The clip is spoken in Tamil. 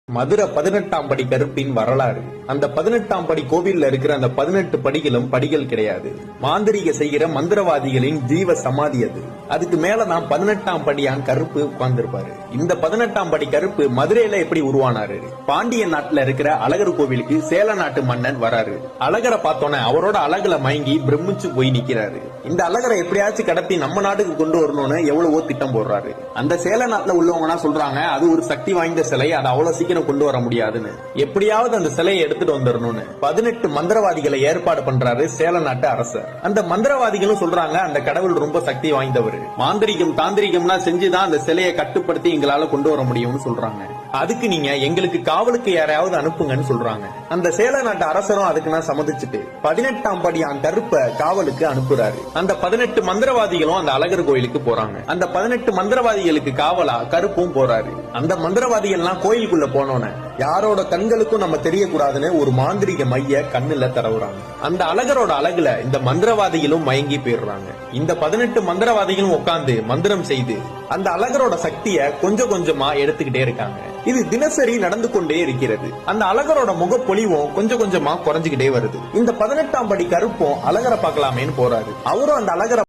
மதுரை 18ஆம் படி கருப்பின் வரலாறு. அந்த 18ஆம் படி கோவில்ல இருக்கிற அந்த 18 படிகளும் படிகள் கிடையாது. மாந்திரிக செய்கிற மந்திரவாதிகளின் ஜீவ சமாதி அது. அதுக்கு மேல தான் 18ஆம் படியான் கருப்பு உட்கார்ந்திருப்பாரு. இந்த 18ஆம் படி கருப்பு மதுரையில எப்படி உருவானாரு? பாண்டிய நாட்டுல இருக்கிற அழகர் கோவிலுக்கு சேல நாட்டு மன்னன் வராரு. அழகரை பார்த்தோன்னே அவரோட அழகுல மயங்கி பிரமிச்சு போய் நிக்கிறாரு. இந்த அழகரை எப்படியாச்சும் கடத்தி நம்ம நாட்டுக்கு கொண்டு வரணும்னு எவ்வளவோ திட்டம் போடுறாரு. அந்த சேல நாட்டுல உள்ளவங்கன்னா சொல்றாங்க அது ஒரு சக்தி வாய்ந்த சிலை, அது அவ்வளவு சீக்கிரம் கொண்டு வர முடியாதுன்னு. எப்படியாவது அந்த சிலையை எடுத்துட்டு வந்துடணும்னு 18 மந்திரவாதிகளை ஏற்பாடு பண்றாரு சேல நாட்டு அரசர். அந்த மந்திரவாதிகளும் சொல்றாங்க அந்த கடவுள் ரொம்ப சக்தி வாய்ந்தவர், மாந்திரிகம் தாந்திரிகம்னா செஞ்சுதான் அந்த சிலையை கட்டுப்படுத்தி எங்களால கொண்டு வர முடியும்னு சொல்றாங்க. அதுக்கு நீங்க எங்களுக்கு காவலுக்கு யாரையாவது அனுப்புங்கன்னு சொல்றாங்க. அந்த சேல நாட்டு அரசரும் அதுக்கு நான் சம்மதிச்சுட்டு 18ஆம் படியான் கருப்ப காவலுக்கு அனுப்புறாரு. அந்த 18 மந்திரவாதிகளும் அந்த அழகர் கோயிலுக்கு போறாங்க. அந்த 18 மந்திரவாதிகளுக்கு காவலா கருப்பும் போறாரு. அந்த மந்திரவாதிகள்லாம் கோயிலுக்குள்ள போனோன்னு யாரோட கண்களுக்கும் நம்ம தெரியக்கூடாதுன்னு ஒரு மாந்திரிக மைய கண்ணுல தடவுறாங்க. அந்த அழகரோட அழகுல இந்த மந்திரவாதிகளும் மயங்கி போயிடுறாங்க. இந்த 18 மந்திரவாதிகளும் உட்கார்ந்து மந்திரம் செய்து அந்த அழகரோட சக்திய கொஞ்சம் கொஞ்சமா எடுத்துக்கிட்டே இருக்காங்க. இது தினசரி நடந்து கொண்டே இருக்கிறது. அந்த அழகரோட முகப்பொலிவும் கொஞ்சம் கொஞ்சமா குறைஞ்சுக்கிட்டே வருது. இந்த 18ஆம் படி கருப்பும் அழகரை பார்க்கலாமேன்னு போறாரு. அவரும் அந்த அழகரை